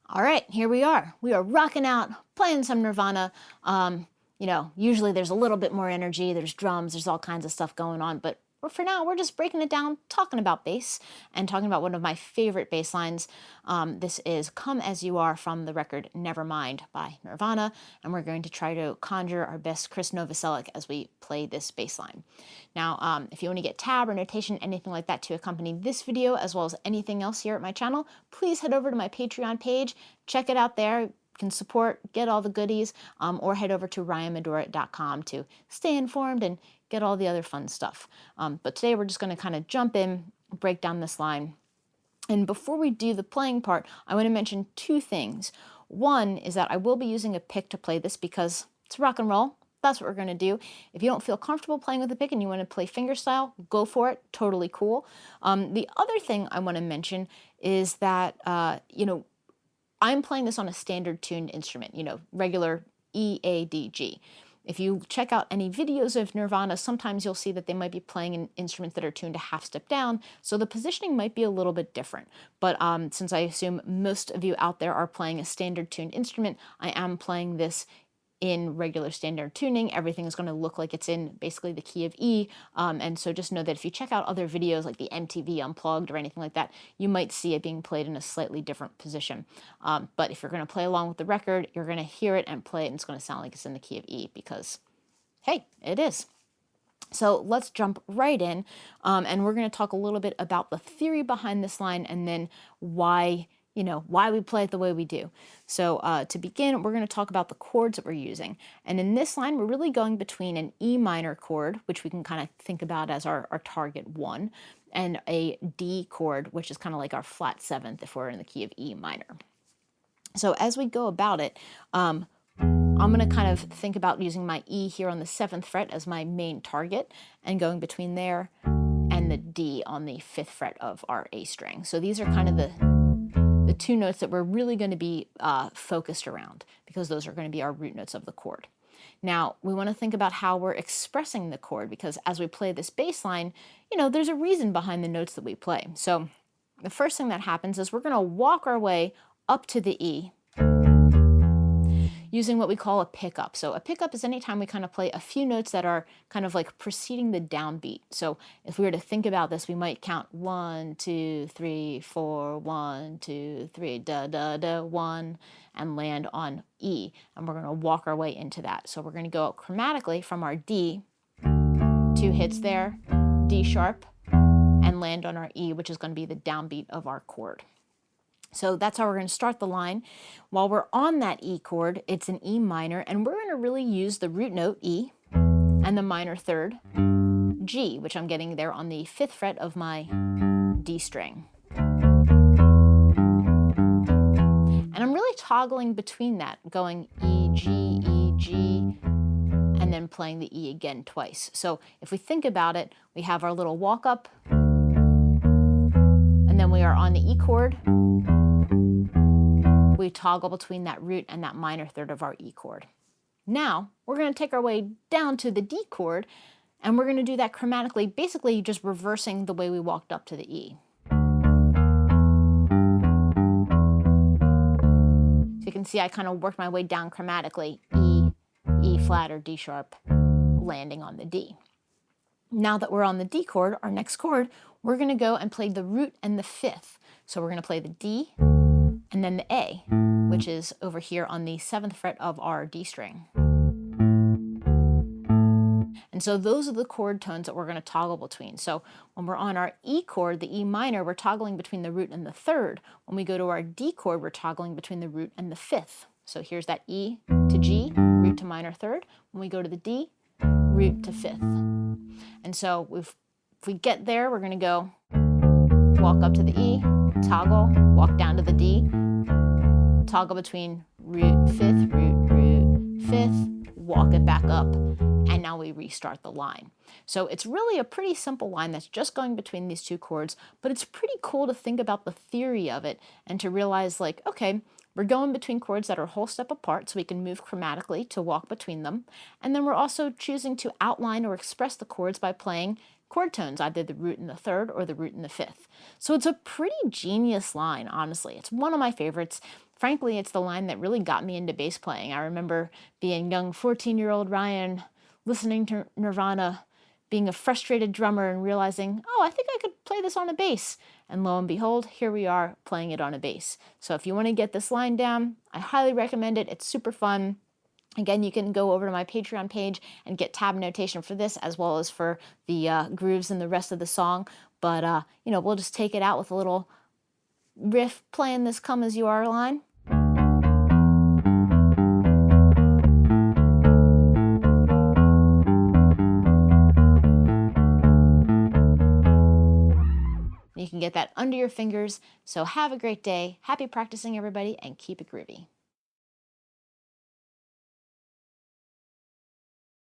All right, here we are. We are rocking out, playing some Nirvana. You know, usually there's a little bit more energy, there's drums, there's all kinds of stuff going on, but for now, we're just breaking it down, talking about bass, and talking about one of my favorite bass lines. This is Come As You Are from the record Nevermind by Nirvana, and we're going to try to conjure our best Krist Novoselic as we play this bass line. Now, if you want to get tab or notation, anything like that to accompany this video, as well as anything else here at my channel, please head over to my Patreon page, check it out there. Can support, get all the goodies, or head over to ryanmedora.com to stay informed and get all the other fun stuff. But today we're just going to kind of jump in, break down this line. And before we do the playing part, I want to mention two things. One is that I will be using a pick to play this because it's rock and roll. That's what we're going to do. If you don't feel comfortable playing with a pick and you want to play fingerstyle, go for it. Totally cool. The other thing I want to mention is that, I'm playing this on a standard tuned instrument, regular E, A, D, G. If you check out any videos of Nirvana, sometimes you'll see that they might be playing in instruments that are tuned a half step down, so the positioning might be a little bit different. But since I assume most of you out there are playing a standard tuned instrument, I am playing this in regular standard tuning. Everything is going to look like it's in basically the key of E, and so just know that if you check out other videos like the MTV Unplugged or anything like that, you might see it being played in a slightly different position. But if you're going to play along with the record, you're going to hear it and play it, and it's going to sound like it's in the key of E because, hey, it is. So let's jump right in, and we're going to talk a little bit about the theory behind this line and then why we play it the way we do. So to begin, we're going to talk about the chords that we're using. And in this line, we're really going between an E minor chord, which we can kind of think about as our target 1, and a D chord, which is kind of like our flat 7th if we're in the key of E minor. So as we go about it, I'm going to kind of think about using my E here on the 7th fret as my main target and going between there and the D on the 5th fret of our A string. So these are kind of the two notes that we're really going to be focused around because those are going to be our root notes of the chord. Now, we want to think about how we're expressing the chord because as we play this bass line, there's a reason behind the notes that we play. So the first thing that happens is we're going to walk our way up to the E using what we call a pickup. So a pickup is any time we kind of play a few notes that are kind of like preceding the downbeat. So if we were to think about this, we might count 1, 2, 3, 4, 1, 2, 3, da, da, da, 1, and land on E. And we're going to walk our way into that. So we're going to go up chromatically from our D, 2 hits there, D sharp, and land on our E, which is going to be the downbeat of our chord. So that's how we're going to start the line. While we're on that E chord, it's an E minor, and we're going to really use the root note E and the minor 3rd G, which I'm getting there on the 5th fret of my D string. And I'm really toggling between that, going E, G, and then playing the E again twice. So if we think about it, we have our little walk up, and then we are on the E chord. We toggle between that root and that minor 3rd of our E chord. Now, we're going to take our way down to the D chord, and we're going to do that chromatically, basically just reversing the way we walked up to the E. So you can see I kind of worked my way down chromatically, E, E flat or D sharp, landing on the D. Now that we're on the D chord, our next chord, we're going to go and play the root and the 5th. So we're going to play the D, and then the A, which is over here on the 7th fret of our D string. And so those are the chord tones that we're going to toggle between. So when we're on our E chord, the E minor, we're toggling between the root and the 3rd. When we go to our D chord, we're toggling between the root and the 5th. So here's that E to G, root to minor 3rd. When we go to the D, root to 5th. And so if we get there, we're going to go walk up to the E, toggle, walk down to the D, toggle between root, 5th, root, 5th, walk it back up, and now we restart the line. So it's really a pretty simple line that's just going between these two chords, but it's pretty cool to think about the theory of it and to realize, like, okay, we're going between chords that are a whole step apart so we can move chromatically to walk between them. And then we're also choosing to outline or express the chords by playing chord tones, either the root in the third or the root in the fifth. So it's a pretty genius line, honestly. It's one of my favorites. Frankly, it's the line that really got me into bass playing. I remember being young 14-year-old Ryan, listening to Nirvana, being a frustrated drummer and realizing, oh, I think I could play this on a bass. And lo and behold, here we are playing it on a bass. So if you want to get this line down, I highly recommend it. It's super fun. Again, you can go over to my Patreon page and get tab notation for this as well as for the grooves and the rest of the song. But, we'll just take it out with a little riff playing this Come As You Are line. You can get that under your fingers. So have a great day. Happy practicing, everybody, and keep it groovy.